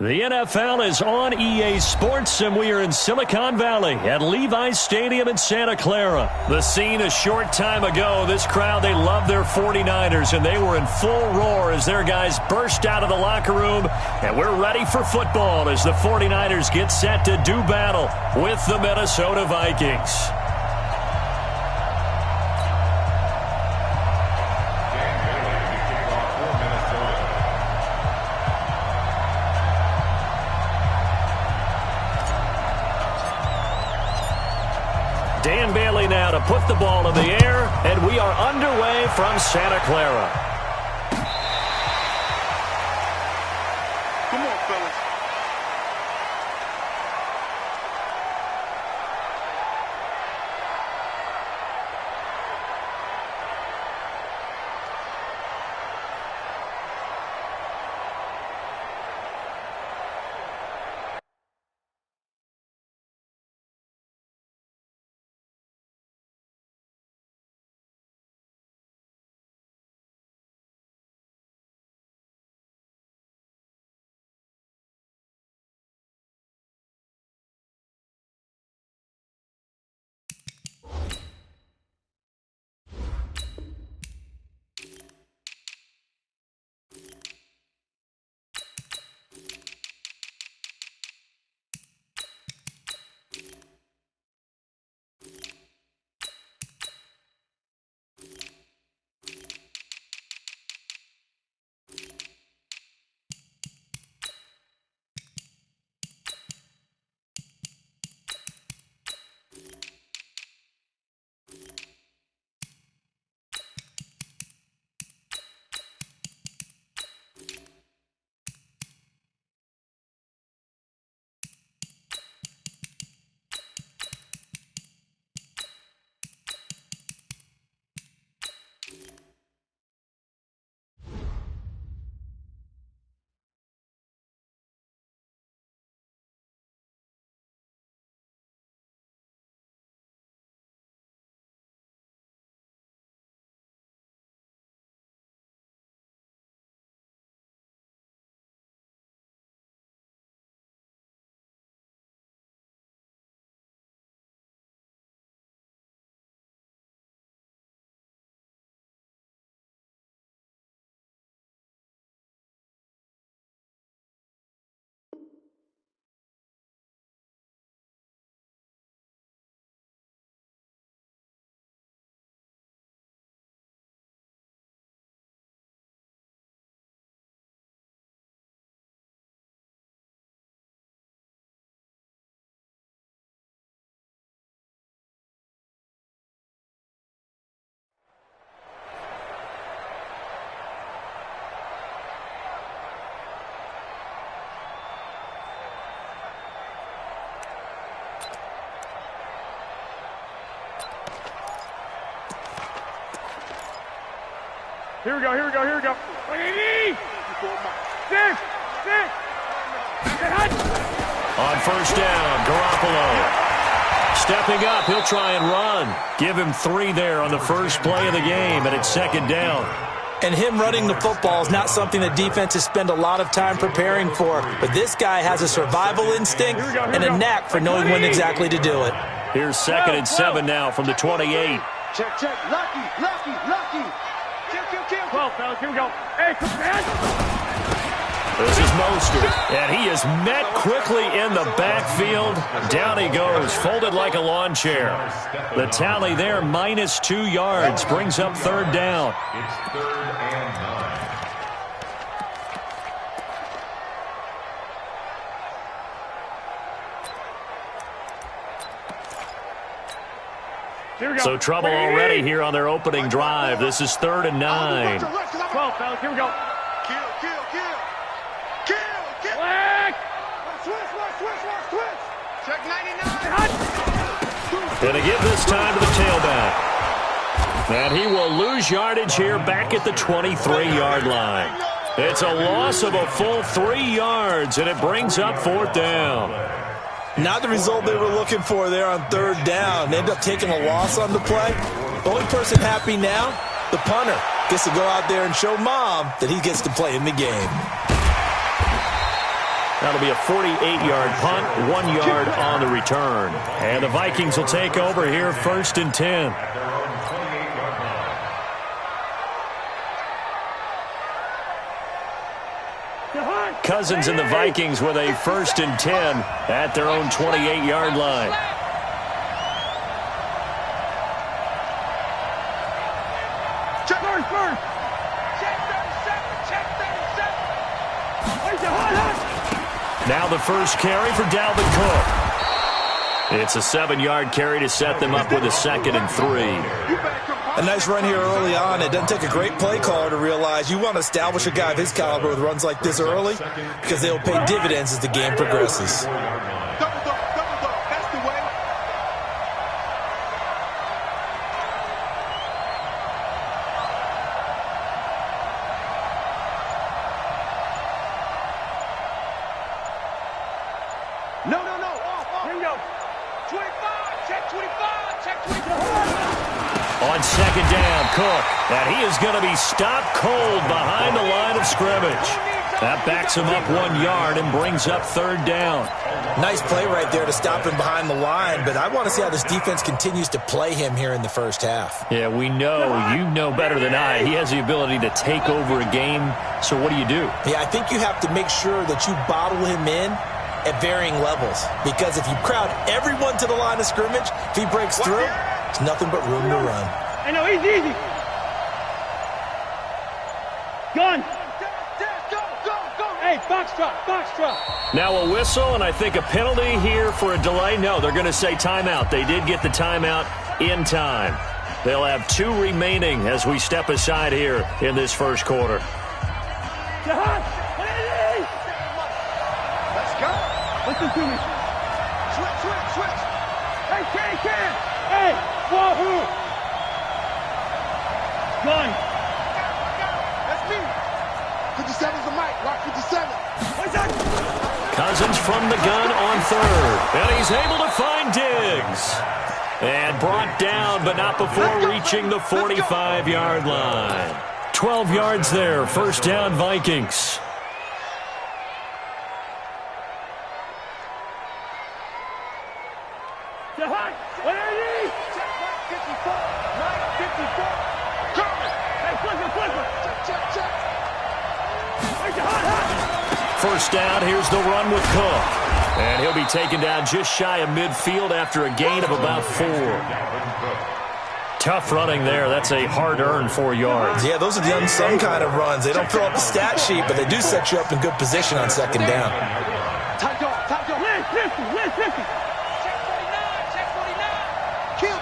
The NFL is on EA Sports, and we are in Silicon Valley at Levi's Stadium in Santa Clara. The scene a short time ago, this crowd, they love their 49ers, and they were in full roar as their guys burst out of the locker room, and we're ready for football as the 49ers get set to do battle with the Minnesota Vikings. Dan Bailey now to put the ball in the air, and we are underway from Santa Clara. Come on, fellas. Here we go. Six. On first down, Garoppolo. Stepping up, he'll try and run. Give him 3 there on the first play of the game, and it's second down. And him running the football is not something that defenses spend a lot of time preparing for. But this guy has a survival instinct and a knack for knowing when exactly to do it. Here's 2nd and 7 now from the 28. Check. Lucky. Kill. 12, fellas. Here we go. Hey, come on. This is Mostert, and he is met quickly in the backfield. Down he goes, folded like a lawn chair. The tally there, -2 yards, brings up 3rd down. It's 3rd and 9. Here we go. So trouble already here on their opening drive. This is 3rd and 9. 12, fellas. Here we go. Kill. Flag. Switch. Check 99. Going to give this time to the tailback. And he will lose yardage here back at the 23-yard line. It's a loss of a full 3 yards, and it brings up 4th down. Not the result they were looking for there on 3rd down. They end up taking a loss on the play. The only person happy now, the punter, gets to go out there and show Mom that he gets to play in the game. That'll be a 48-yard punt, 1 yard on the return. And the Vikings will take over here, 1st and 10. Cousins and the Vikings with a 1st and 10 at their own 28-yard line. Check first. Check 37. Check 37. Now the first carry for Dalvin Cook. It's a 7-yard carry to set them up with a 2nd and 3. A nice run here early on. It doesn't take a great play caller to realize you want to establish a guy of his caliber with runs like this early because they'll pay dividends as the game progresses. Double dog. That's the way. No. Off. Here we go. 25. Check 25. Check 25. On 2nd down, Cook. And he is going to be stopped cold behind the line of scrimmage. That backs him up 1 yard and brings up 3rd down. Nice play right there to stop him behind the line, but I want to see how this defense continues to play him here in the first half. Yeah, we know. You know better than I. He has the ability to take over a game. So what do you do? Yeah, I think you have to make sure that you bottle him in at varying levels, because if you crowd everyone to the line of scrimmage, if he breaks through, there's nothing but room to run. Hey, no, easy. Gun. Go. Hey, box drop. Now a whistle, and I think a penalty here for a delay. No, they're going to say timeout. They did get the timeout in time. They'll have 2 remaining as we step aside here in this first quarter. Let's go. Listen to me. Switch. Hey, Ken. Hey, wahoo. Gun. That's me. 57's the mic. Rock 57. Cousins from the gun on 3rd. And he's able to find Diggs. And brought down, but not before reaching the 45-yard line. 12 yards there. 1st down, Vikings. First down, here's the run with Cook. And he'll be taken down just shy of midfield after a gain of about 4. Tough running there. That's a hard-earned 4 yards. Yeah, those are the unsung kind of runs. They don't fill up the stat sheet, but they do set you up in good position on 2nd down. Tight dog. List 50. Check 49. Kill.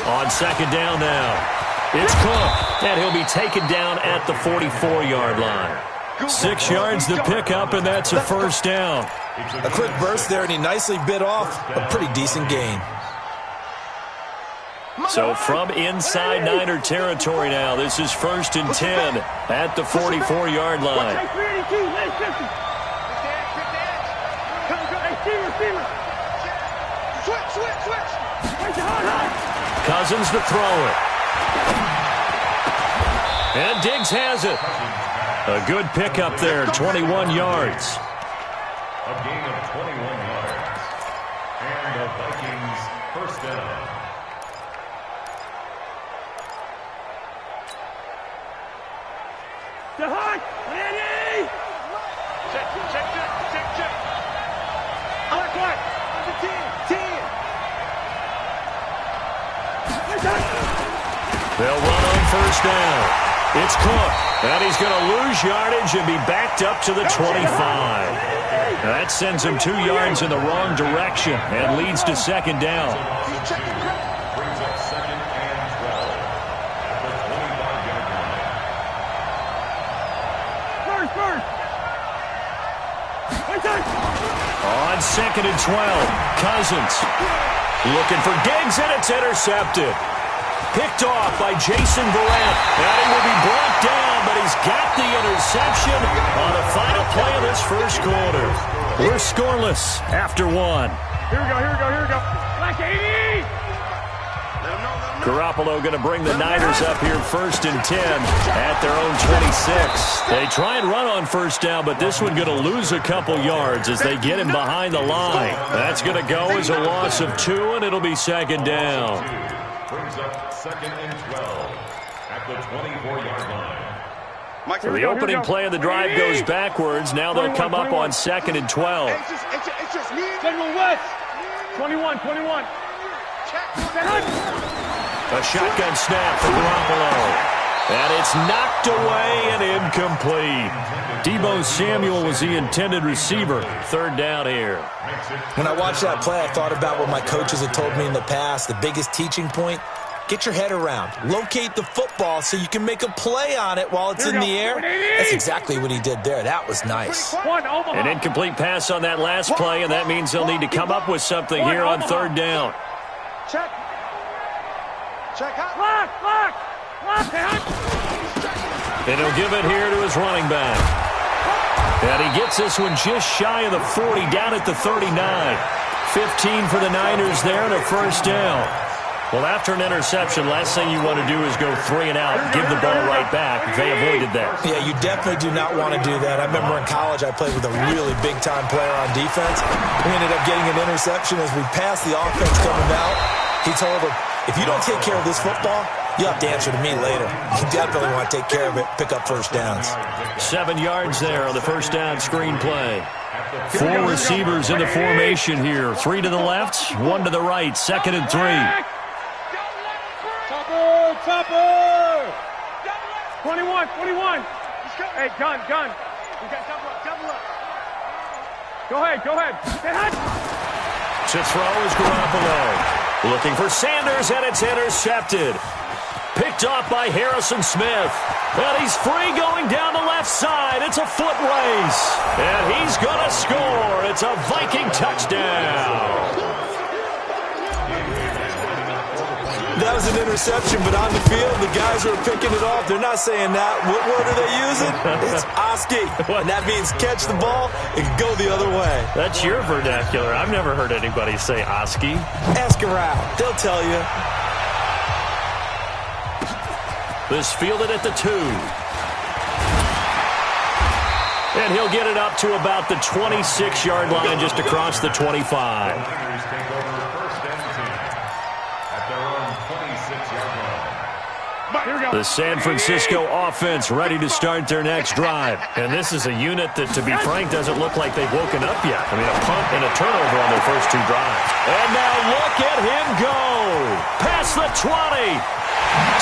On 2nd down now, it's Cook. And he'll be taken down at the 44-yard line. 6 yards to pick up, and that's a 1st down. A quick burst there, and he nicely bit off a pretty decent gain. So from inside Niner territory now, this is 1st and 10 at the 44-yard line. Hey, 382, list 50. Receiver. Switch. Cousins to throw it. And Diggs has it. A good pickup there, 21 yards. A gain of 21 yards. And the Vikings 1st down. Ready? Check. Black. 10. They'll run on 1st down. It's Cook, and he's going to lose yardage and be backed up to the 25. That sends him 2 yards in the wrong direction and leads to 2nd down. Brings up 2nd and 12 at the 25-yard line. On 2nd and 12, Cousins looking for Diggs, and it's intercepted. Picked off by Jason Verrett. And he will be brought down, but he's got the interception on the final play of this first quarter. We're scoreless after 1. Here we go. Black 80. Garoppolo going to bring the Niners up here 1st and 10 at their own 26. They try and run on first down, but this one going to lose a couple yards as they get him behind the line. That's going to go as a loss of 2, and it'll be 2nd down. Brings up 2nd and 12 at the 24-yard line. So the opening play of the drive goes backwards. Now they'll come up on 2nd and 12. It's just me. General West. 21. A shotgun snap for Garoppolo. And it's knocked away and incomplete. Deebo Samuel was the intended receiver. 3rd down here. When I watched that play, I thought about what my coaches had told me in the past. The biggest teaching point, get your head around. Locate the football so you can make a play on it while it's in the air. That's exactly what he did there. That was nice. An incomplete pass on that last play, and that means they'll need to come up with something here on 3rd down. Check out. Lock. And he'll give it here to his running back. And he gets this one just shy of the 40, down at the 39. 15 for the Niners there and a 1st down. Well, after an interception, last thing you want to do is go 3 and out, give the ball right back. They avoided that. Yeah, you definitely do not want to do that. I remember in college I played with a really big-time player on defense. We ended up getting an interception as we passed the offense coming out. He told him, if you don't take care of this football, you'll have to answer to me later. You definitely want to take care of it, pick up 1st downs. 7 yards there on the 1st down screen play. 4 receivers in the formation here. 3 to the left, 1 to the right. 2nd and 3. Topper! 21. Hey, gun. You got double up. Go ahead. To throw is Garoppolo. Looking for Sanders, and it's intercepted. Picked off by Harrison Smith. And he's free going down the left side. It's a foot race. And he's going to score. It's a Viking touchdown. That was an interception, but on the field, the guys who are picking it off, they're not saying that. What word are they using? It's Oski. And that means catch the ball and go the other way. That's your vernacular. I've never heard anybody say Oski. Ask around. They'll tell you. This fielded at the 2. And he'll get it up to about the 26-yard line, just across the 25. The San Francisco offense ready to start their next drive. And this is a unit that, to be frank, doesn't look like they've woken up yet. I mean, a punt and a turnover on their first 2 drives. And now look at him go. Past the 20.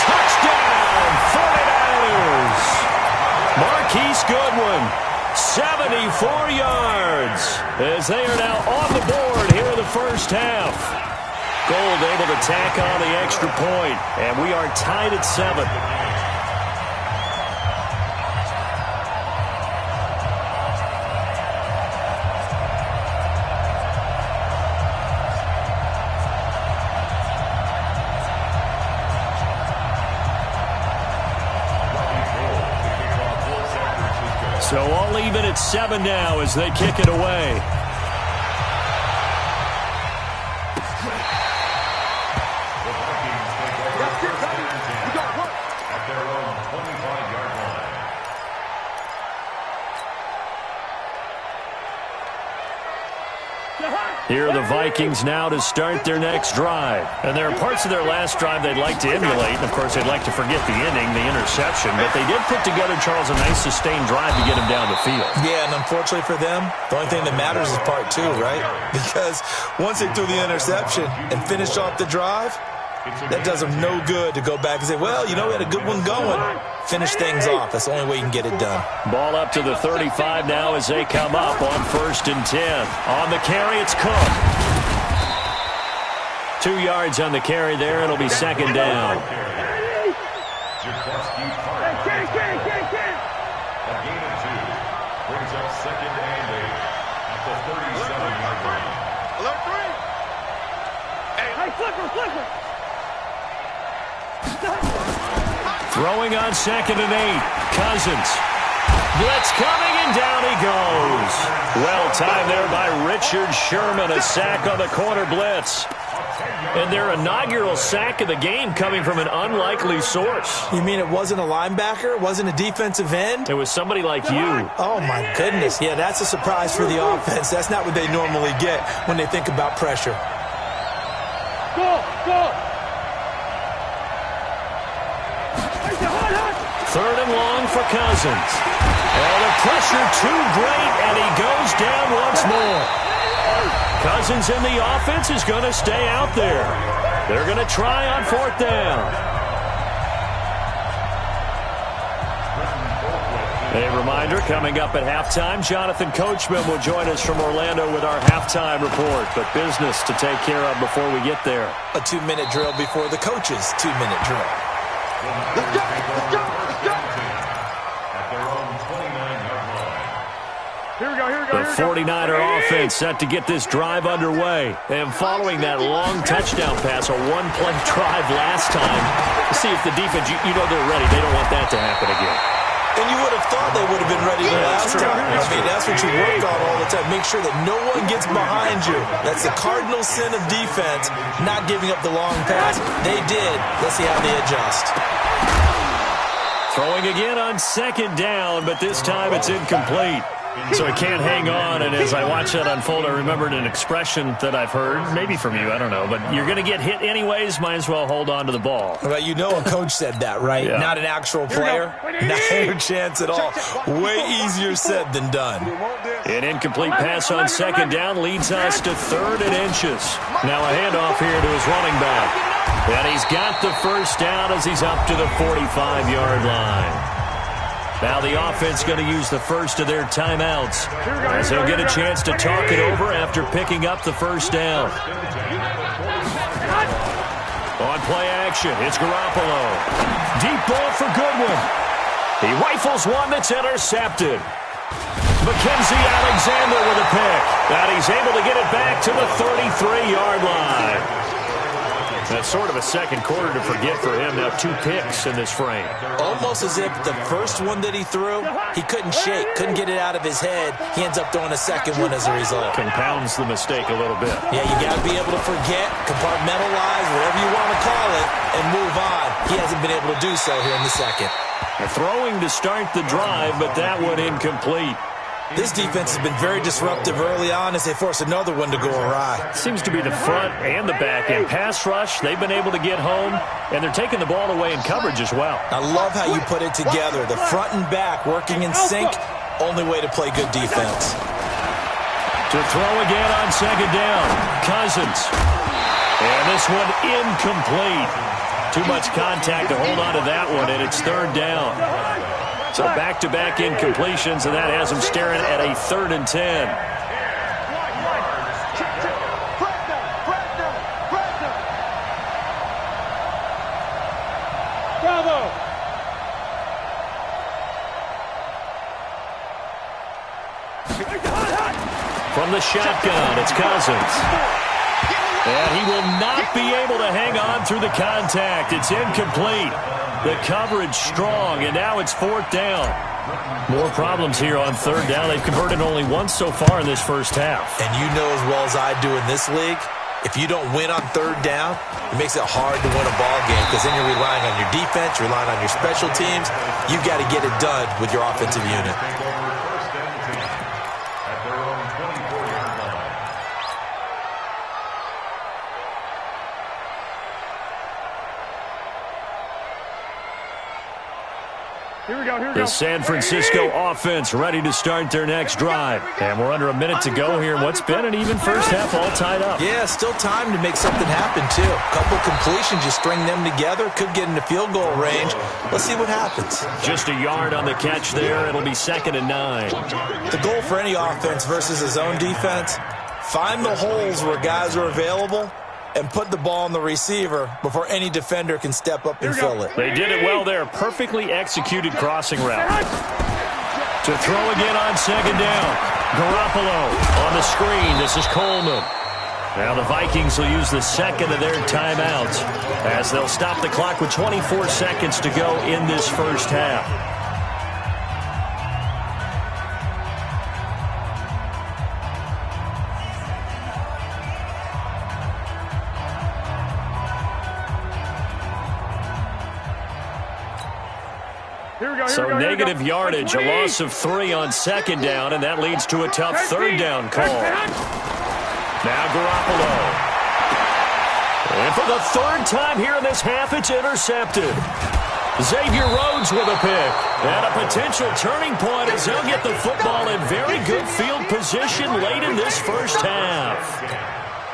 Touchdown, 49ers. Marquise Goodwin, 74 yards, as they are now on the board here in the first half. Gold able to tack on the extra point, and we are tied at 7. So all even at 7 now as they kick it away. Here are the Vikings now to start their next drive. And there are parts of their last drive they'd like to emulate. And, of course, they'd like to forget the ending, the interception. But they did put together, Charles, a nice sustained drive to get him down the field. Yeah, and unfortunately for them, the only thing that matters is part 2, right? Because once they threw the interception and finished off the drive, that does them no good to go back and say, well, you know, we had a good one going. Finish things off. That's the only way you can get it done. Ball up to the 35 now as they come up on 1st and 10. On the carry, it's Cook. 2 yards on the carry there. It'll be 2nd down. A gain of 2 brings up 2nd and 8 at the 37-yard line. Alert 3. Hey, flipper. Throwing on 2nd and 8. Cousins. Blitz coming, and down he goes. Well timed there by Richard Sherman. A sack on the corner blitz. And their inaugural sack of the game coming from an unlikely source. You mean it wasn't a linebacker? It wasn't a defensive end? It was somebody like you. Oh, my goodness. Yeah, that's a surprise for the offense. That's not what they normally get when they think about pressure. Go! Third and long for Cousins. Oh, the pressure too great, and he goes down once more. Cousins in the offense is going to stay out there. They're going to try on fourth down. A reminder, coming up at halftime, Jonathan Coachman will join us from Orlando with our halftime report. But business to take care of before we get there. A 2-minute drill before the coach's 2-minute drill. Let's go! At their own 29-yard line. Here we go. The 49er offense set to get this drive underway. And following that long touchdown pass, a one-play drive last time, see if the defense, you know they're ready. They don't want that to happen again. And you would have thought they would have been ready the last time. I mean, that's what you work on all the time. Make sure that no one gets behind you. That's the cardinal sin of defense, not giving up the long pass. They did. Let's see how they adjust. Throwing again on second down, but this time it's incomplete. So he can't hang on, and as I watch that unfold, I remembered an expression that I've heard, maybe from you, I don't know, but you're going to get hit anyways, might as well hold on to the ball. Well, you know a coach said that, right? Yeah. Not an actual player. Not a chance at all. Way easier said than done. An incomplete pass on second down leads us to 3rd and inches. Now a handoff here to his running back. And he's got the first down as he's up to the 45-yard line. Now the offense going to use the first of their timeouts as they'll get a chance to talk it over after picking up the first down. On play action, it's Garoppolo. Deep ball for Goodwin. He rifles one that's intercepted. Mackenzie Alexander with a pick. And he's able to get it back to the 33-yard line. That's sort of a second quarter to forget for him. Now 2 picks in this frame. Almost as if the first one that he threw, he couldn't shake, couldn't get it out of his head. He ends up throwing a second one as a result. Compounds the mistake a little bit. Yeah, you got to be able to forget, compartmentalize, whatever you want to call it, and move on. He hasn't been able to do so here in the second. Throwing to start the drive, but that one incomplete. This defense has been very disruptive early on as they force another one to go awry. Seems to be the front and the back end. Pass rush, they've been able to get home, and they're taking the ball away in coverage as well. I love how you put it together. The front and back working in sync, only way to play good defense. To throw again on second down, Cousins. And this one incomplete. Too much contact to hold on to that one, and it's 3rd down. So back-to-back incompletions, and that has him staring at a 3rd and 10. Bravo! From the shotgun, it's Cousins. And he will not be able to hang on through the contact. It's incomplete. The coverage strong, and now it's 4th down. More problems here on 3rd down. They've converted only once so far in this first half. And you know as well as I do in this league, if you don't win on 3rd down, it makes it hard to win a ball game because then you're relying on your defense, you're relying on your special teams. You've got to get it done with your offensive unit. At their own 24-yard line. Here we go. The San Francisco offense ready to start their next drive. And we're under a minute to go here in what's been an even first half, all tied up. Yeah, still time to make something happen, too. A couple completions, you string them together, could get into field goal range. Let's see what happens. Just a yard on the catch there. It'll be 2nd and 9. The goal for any offense versus his own defense, find the holes where guys are available and put the ball on the receiver before any defender can step up and fill it. They did it well there. Perfectly executed crossing route. To throw again on second down. Garoppolo on the screen. This is Coleman. Now the Vikings will use the second of their timeouts as they'll stop the clock with 24 seconds to go in this first half. So negative yardage, a loss of 3 on second down, and that leads to a tough third down call. Now Garoppolo. And for the third time here in this half, it's intercepted. Xavier Rhodes with a pick. And a potential turning point as he'll get the football in very good field position late in this first half.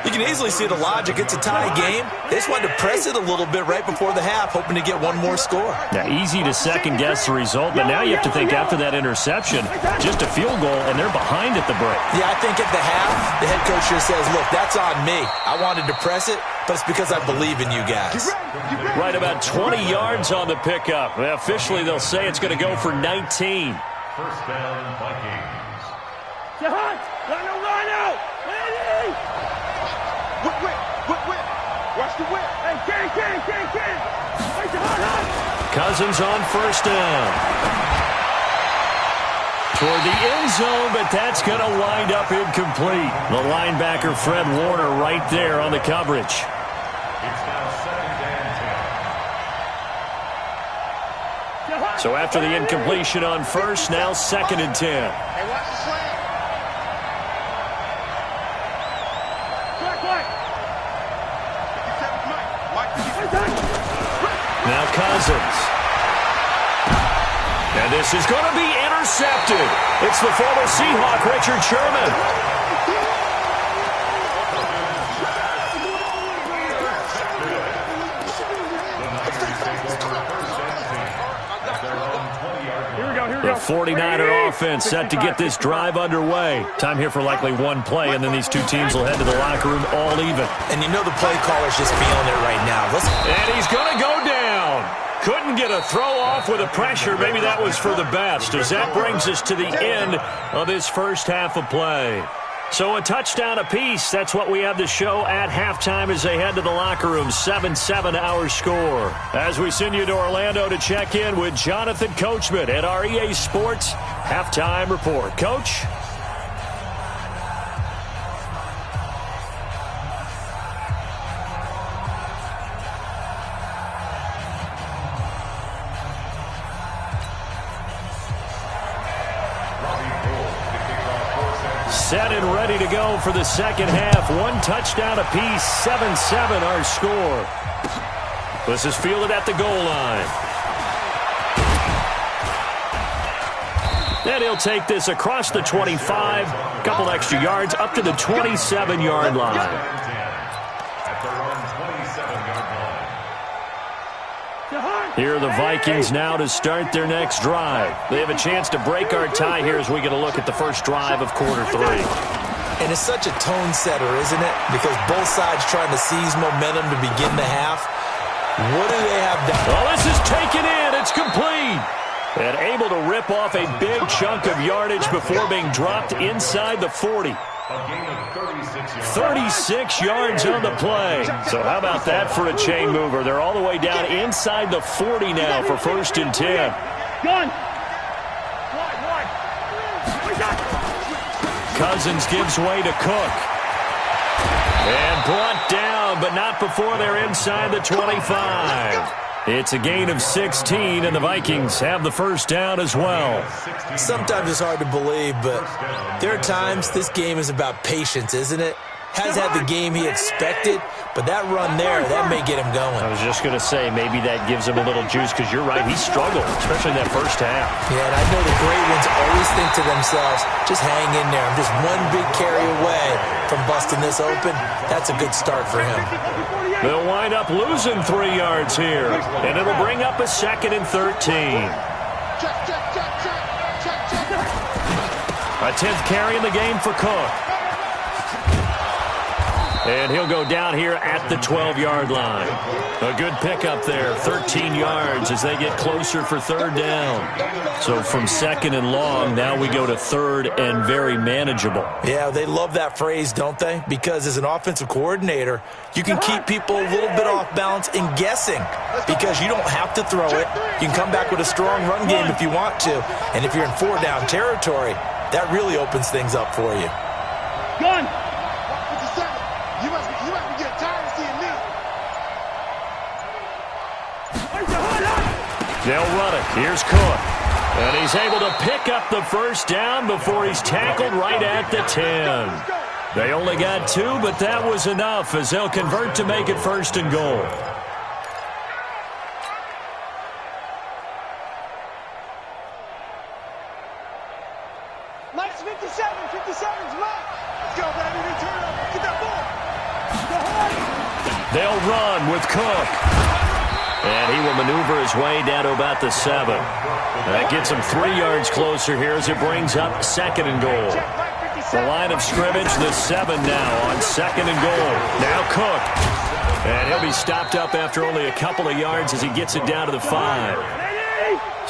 You can easily see the logic. It's a tie game. They just wanted to press it a little bit right before the half, hoping to get one more score. Now, easy to second-guess the result, but now you have to think after that interception, just a field goal, and they're behind at the break. Yeah, I think at the half, the head coach just says, look, that's on me. I wanted to press it, but it's because I believe in you guys. Right about 20 yards on the pickup. Officially, they'll say it's going to go for 19. First down, Vikings. Jahan, run out! Ready! Whip. Watch the whip. Hey, Ken. Hey, Jahan. Cousins on first down. Toward the end zone, but that's going to wind up incomplete. The linebacker, Fred Warner, right there on the coverage. It's now second and 10. So after the incompletion on first, now second and 10. Hey, watch the slant. Now Cousins. And this is going to be intercepted. It's the former Seahawk, Richard Sherman. The 49er offense set to get this drive underway. Time here for likely one play, and then these two teams will head to the locker room all even. And you know the play caller's just feeling it right now. And he's going to go down. Couldn't get a throw off with the pressure. Maybe that was for the best, as that brings us to the end of this first half of play. So a touchdown apiece. That's what we have to show at halftime as they head to the locker room. 7-7 our score. As we send you to Orlando to check in with Jonathan Coachman at our EA Sports Halftime Report. Coach? Set and ready to go for the second half. One touchdown apiece, 7-7 our score. This is fielded at the goal line. And he'll take this across the 25, a couple extra yards, up to the 27-yard line. Here are the Vikings now to start their next drive. They have a chance to break our tie here as we get a look at the first drive of quarter 3. And it's such a tone setter, isn't it? Because both sides trying to seize momentum to begin the half. What do they have done? Well, this is taken in. It's complete. And able to rip off a big chunk of yardage before being dropped inside the 40. 36 yards on the play. So how about that for a chain mover? They're all the way down inside the 40 now for first and 10. Gun. Cousins gives way to Cook. And brought down, but not before they're inside the 25. It's a gain of 16, and the Vikings have the first down as well. Sometimes it's hard to believe, but there are times this game is about patience, isn't it? Has had the game he expected, but that run there, that may get him going. I was just going to say, maybe that gives him a little juice, because you're right, he struggled, especially in that first half. Yeah, and I know the great ones always think to themselves, just hang in there. I'm just one big carry away from busting this open. That's a good start for him. They'll wind up losing 3 yards here, and it'll bring up a second and 13. A 10th carry in the game for Cook. And he'll go down here at the 12-yard line. A good pickup there, 13 yards as they get closer for third down. So from second and long, now we go to third and very manageable. Yeah, they love that phrase, don't they? Because as an offensive coordinator, you can keep people a little bit off balance and guessing because you don't have to throw it. You can come back with a strong run game if you want to. And if you're in 4-down territory, that really opens things up for you. Gun! You must be getting tired of seeing me. They'll run it. Here's Cook. And he's able to pick up the first down before he's tackled right at the 10. They only got 2, but that was enough as they'll convert to make it 1st and goal. Nice 57. 57's left. Let's go, baby. Return up. Get that ball. Go ahead. They'll run with Cook. And he will maneuver his way down to about the 7. That gets him 3 yards closer here as it brings up 2nd and goal. The line of scrimmage, the 7 now on 2nd and goal. Now Cook. And he'll be stopped up after only a couple of yards as he gets it down to the 5.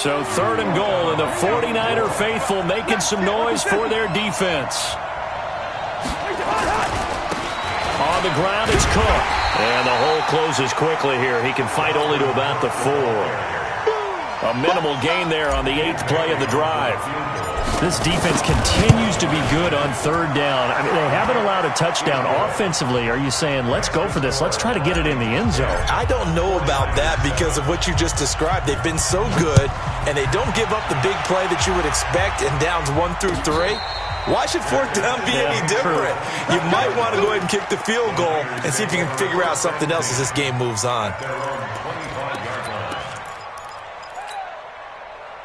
So 3rd and goal, and the 49er faithful making some noise for their defense. On the ground, it's Cook. And the hole closes quickly here. He can fight only to about the 4. A minimal gain there on the 8th play of the drive. This defense continues to be good on 3rd down. I mean, they haven't allowed a touchdown offensively. Are you saying, let's go for this, let's try to get it in the end zone? I don't know about that because of what you just described. They've been so good, and they don't give up the big play that you would expect in downs 1 through 3. Why should 4th down be any different? You might want to go ahead and kick the field goal and see if you can figure out something else as this game moves on.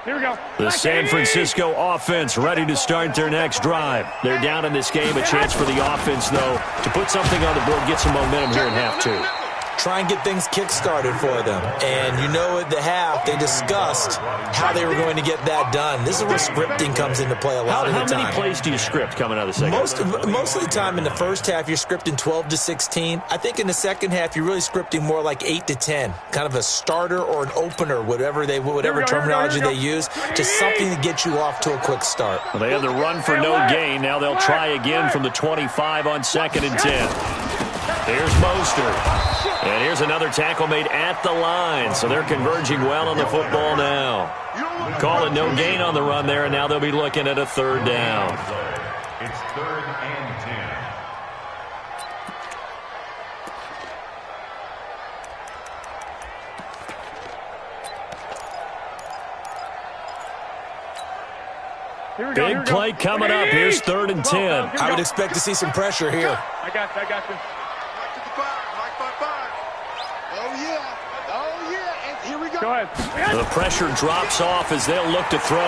Here we go. The San Francisco offense ready to start their next drive. They're down in this game. A chance for the offense, though, to put something on the board, get some momentum here in half 2. Try and get things kick-started for them. And you know at the half, they discussed how they were going to get that done. This is where scripting comes into play a lot of the time. How many plays do you script coming out of the second half? Most of the time in the first half, you're scripting 12 to 16. I think in the second half, you're really scripting more like 8 to 10. Kind of a starter or an opener, whatever terminology they use, just something to get you off to a quick start. Well, they had the run for no gain. Now they'll try again from the 25 on 2nd and 10. Here's Mostert. And here's another tackle made at the line. So they're converging well on the football now. Calling no gain on the run there, and now they'll be looking at a 3rd down. It's 3rd and 10. Big play coming up. Here's 3rd and 10. I would expect to see some pressure here. I got you. Go ahead. The pressure drops off as they'll look to throw.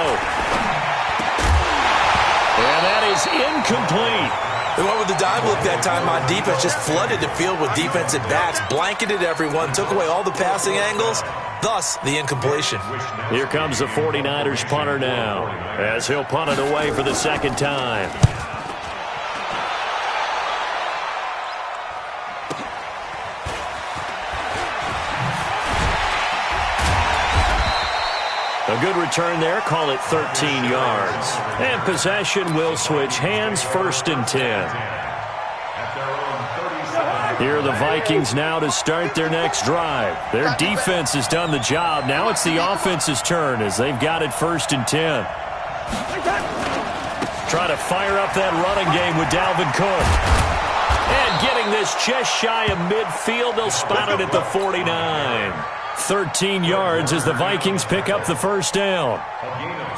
And that is incomplete. They went with the dive look that time on defense, just flooded the field with defensive backs, blanketed everyone, took away all the passing angles, thus the incompletion. Here comes the 49ers punter now as he'll punt it away for the 2nd time. A good return there. Call it 13 yards. And possession will switch hands. 1st and 10. Here are the Vikings now to start their next drive. Their defense has done the job. Now it's the offense's turn as they've got it 1st and 10. Try to fire up that running game with Dalvin Cook. And getting this just shy of midfield. They'll spot it at the 49. 13 yards as the Vikings pick up the 1st down.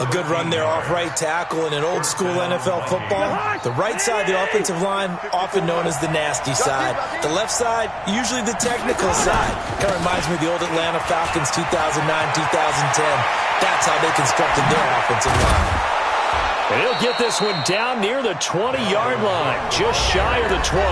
A good run there off right tackle in an old-school NFL football. The right side, the offensive line, often known as the nasty side. The left side, usually the technical side. Kind of reminds me of the old Atlanta Falcons 2009-2010. That's how they constructed their offensive line. And he'll get this one down near the 20-yard line, just shy of the 20.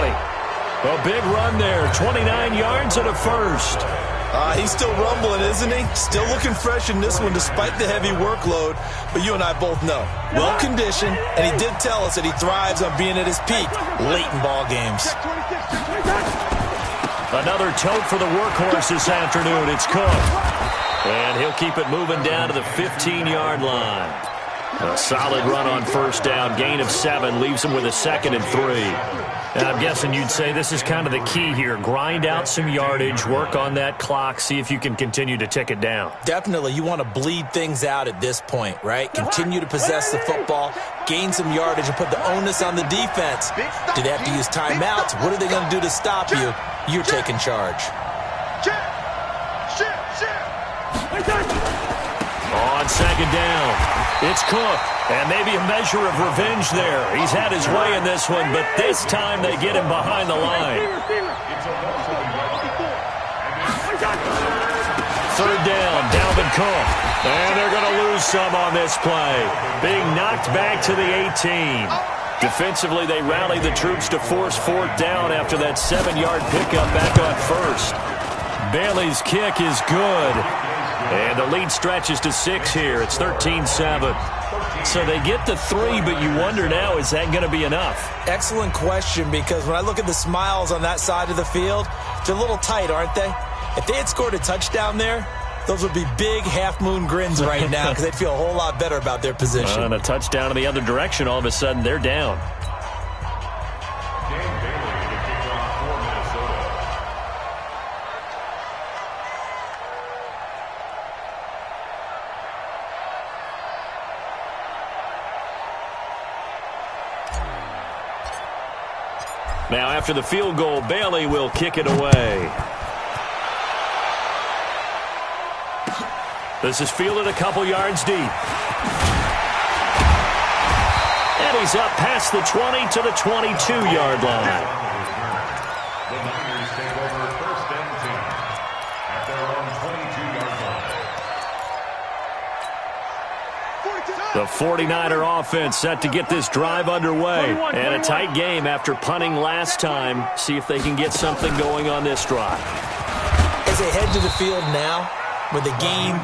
A big run there, 29 yards and a 1st. He's still rumbling, isn't he? Still looking fresh in this one despite the heavy workload. But you and I both know, well-conditioned, and he did tell us that he thrives on being at his peak late in ball games. Another tote for the workhorse this afternoon. It's Cook. And he'll keep it moving down to the 15-yard line. A solid run on 1st down. Gain of 7 leaves him with a 2nd and 3. And I'm guessing you'd say this is kind of the key here. Grind out some yardage, work on that clock, see if you can continue to tick it down. Definitely. You want to bleed things out at this point, right? Continue to possess the football, gain some yardage, and put the onus on the defense. Do they have to use timeouts? What are they going to do to stop you? You're taking charge. second down. It's Cook, and maybe a measure of revenge there. He's had his way in this one, but this time they get him behind the line. Third down, Dalvin Cook. And they're going to lose some on this play. Being knocked back to the 18. Defensively, they rally the troops to force fourth down after that 7-yard pickup back on first. Bailey's kick is good. And the lead stretches to 6 here. It's 13-7. So they get the 3, but you wonder now, is that going to be enough? Excellent question, because when I look at the smiles on that side of the field, they're a little tight, aren't they? If they had scored a touchdown there, those would be big half-moon grins right now because they'd feel a whole lot better about their position. And a touchdown in the other direction, all of a sudden they're down. Now after the field goal, Bailey will kick it away. This is fielded a couple yards deep. And he's up past the 20 to the 22-yard line. The Niners take over first and 10 at their own 22-yard line. The 49er offense set to get this drive underway. And a tight game after punting last time. See if they can get something going on this drive. As they head to the field now, with the game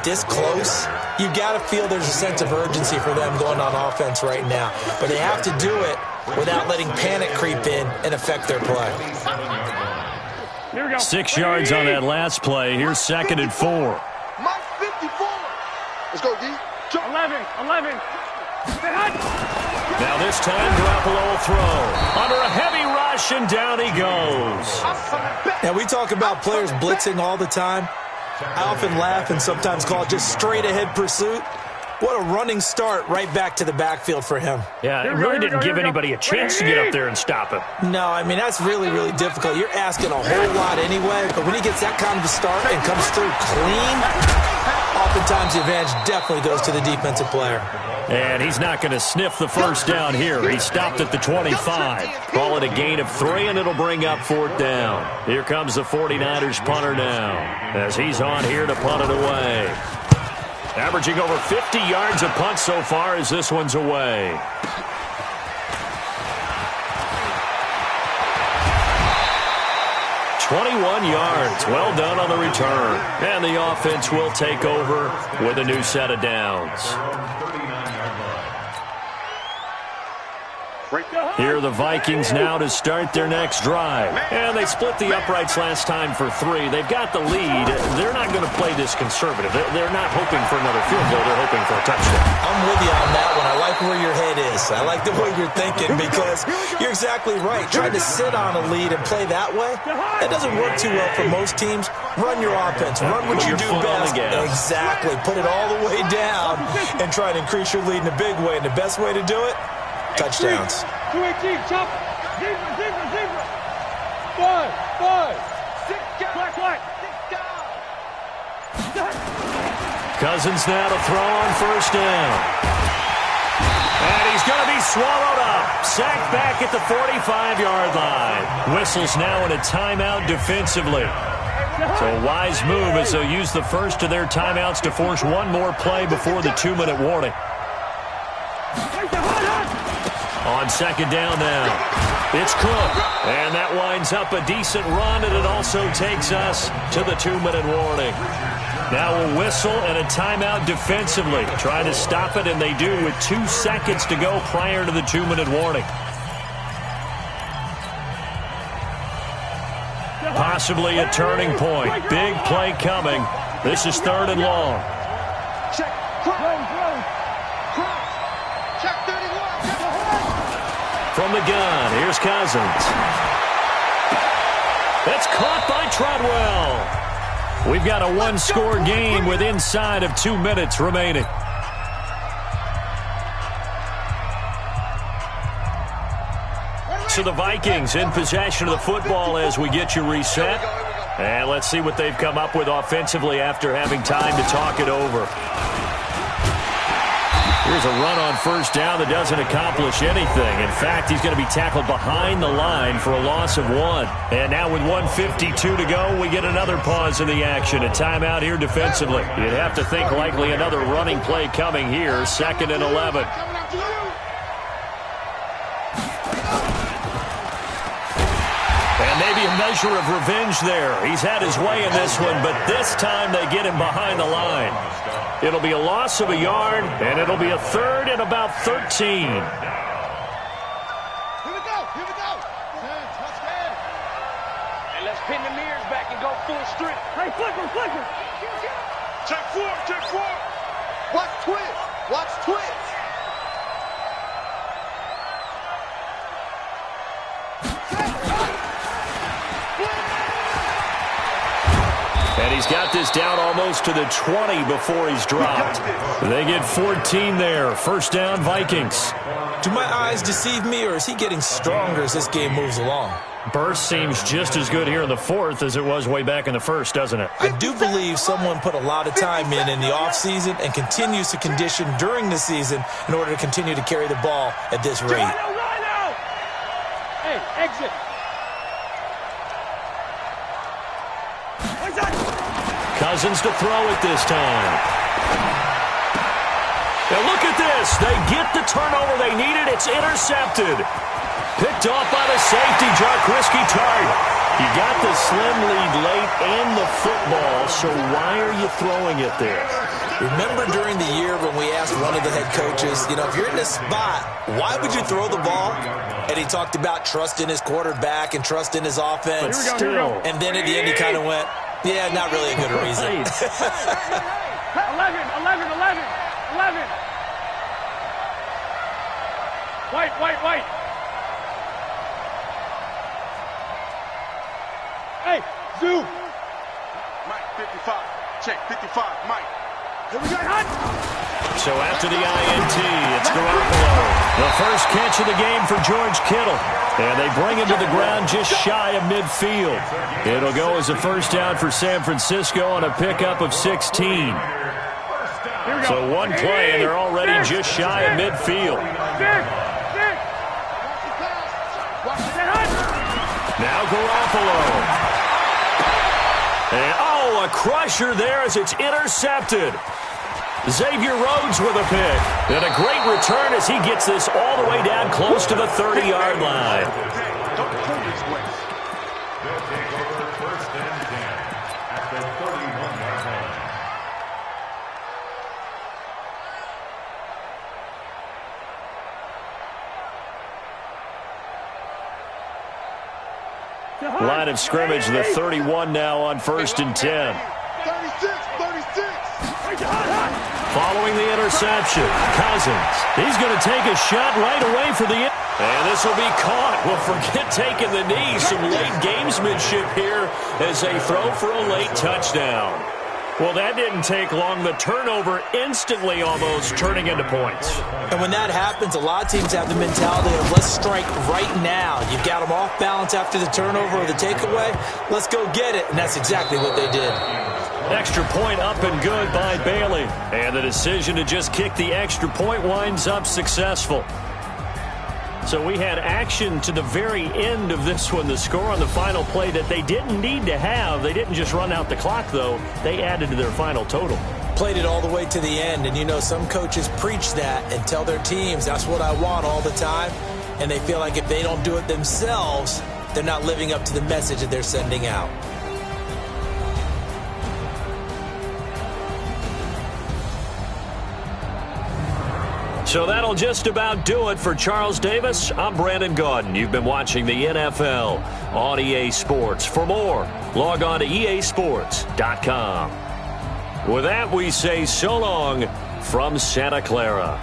this close, you got to feel there's a sense of urgency for them going on offense right now. But they have to do it without letting panic creep in and affect their play. 6 yards on that last play. Here's 2nd and 4. Mike 54. Let's go, D. 11. Now this time, Garoppolo will throw. Under a heavy rush, and down he goes. Now, we talk about players blitzing all the time. I often laugh and sometimes call it just straight-ahead pursuit. What a running start right back to the backfield for him. Yeah, it really didn't give anybody a chance to get up there and stop him. No, I mean, that's really, really difficult. You're asking a whole lot anyway, but when he gets that kind of a start and comes through clean, oftentimes the advantage definitely goes to the defensive player. And he's not going to sniff the first down here. He stopped at the 25. Call it a gain of 3, and it'll bring up 4th down. Here comes the 49ers punter now, as he's on here to punt it away. Averaging over 50 yards a punt so far as this one's away. "21 yards. Well done on the return. And the offense will take over with a new set of downs. Here are the Vikings now to start their next drive. And they split the uprights last time for 3. They've got the lead. They're not going to play this conservative. They're not hoping for another field goal. They're hoping for a touchdown. I'm with you on that one. I like where your head is. I like the way you're thinking because you're exactly right. Trying to sit on a lead and play that way, that doesn't work too well for most teams. Run your offense. Run what you do best. Exactly. Put it all the way down and try to increase your lead in a big way. And the best way to do it, touchdowns. 2-18, chop. Zebra. 5. 6 down. Black. 6 down. Cousins now to throw on first down. And he's going to be swallowed up. Sacked back at the 45-yard line. Whistles now in a timeout defensively. So a wise move as they'll use the first of their timeouts to force one more play before the 2-minute warning. On second down now, it's Cook. And that winds up a decent run, and it also takes us to the 2-minute warning. Now a whistle and a timeout defensively. Trying to stop it, and they do with 2 seconds to go prior to the 2-minute warning. Possibly a turning point. Big play coming. This is 3rd and long. Check. Check 31. From the gun, here's Cousins. It's caught by Treadwell. We've got a 1-score game with inside of 2 minutes remaining. So the Vikings in possession of the football as we get you reset. And let's see what they've come up with offensively after having time to talk it over. Here's a run on first down that doesn't accomplish anything. In fact, he's going to be tackled behind the line for a loss of 1. And now with 1:52 to go, we get another pause in the action. A timeout here defensively. You'd have to think likely another running play coming here. 2nd and 11. And maybe a measure of revenge there. He's had his way in this one, but this time they get him behind the line. It'll be a loss of a yard, and it'll be a 3rd and about 13. Here we go. Here we go. Let's go. And let's pin the mirrors back and go full strength. Hey, flicker. Check 4. Watch twist. And he's got this down almost to the 20 before he's dropped. They get 14 there. First down, Vikings. Do my eyes deceive me, or is he getting stronger as this game moves along? Burst seems just as good here in the 4th as it was way back in the 1st, doesn't it? I do believe someone put a lot of time in the offseason and continues to condition during the season in order to continue to carry the ball at this rate. Rhino! Hey, exit. Cousins to throw it this time. And look at this. They get the turnover they needed. It's intercepted. Picked off by the safety, Jaquiski Tartt. You got the slim lead late and the football, so why are you throwing it there? Remember during the year when we asked one of the head coaches, if you're in this spot, why would you throw the ball? And he talked about trust in his quarterback and trust in his offense. Still. And then at the end he kind of went, yeah, not really a good reason. 11. White. Hey, Zoo. Mike, 55. Check, 55. Mike. Here we go, Hunt. So after the INT, it's Garoppolo. The first catch of the game for George Kittle. And they bring him to the ground just shy of midfield. It'll go as a first down for San Francisco on a pickup of 16. So one play, and they're already just shy of midfield. Now Garoppolo. And, a crusher there as it's intercepted. Xavier Rhodes with a pick. And a great return as he gets this all the way down close to the 30-yard line. Don't pull this way. They'll take over 1st and 10 at the 31-yard line. Line of scrimmage, the 31 now on 1st and 10. 36. Following the interception, Cousins. He's going to take a shot right away for the end. And this will be caught. Well, forget taking the knee. Some late gamesmanship here as they throw for a late touchdown. Well, that didn't take long. The turnover instantly almost turning into points. And when that happens, a lot of teams have the mentality of let's strike right now. You've got them off balance after the turnover or the takeaway. Let's go get it. And that's exactly what they did. Extra point up and good by Bailey. And the decision to just kick the extra point winds up successful. So we had action to the very end of this one. The score on the final play that they didn't need to have. They didn't just run out the clock, though. They added to their final total. Played it all the way to the end. And, some coaches preach that and tell their teams that's what I want all the time. And they feel like if they don't do it themselves, they're not living up to the message that they're sending out. So that'll just about do it for Charles Davis. I'm Brandon Gaudin. You've been watching the NFL on EA Sports. For more, log on to easports.com. With that, we say so long from Santa Clara.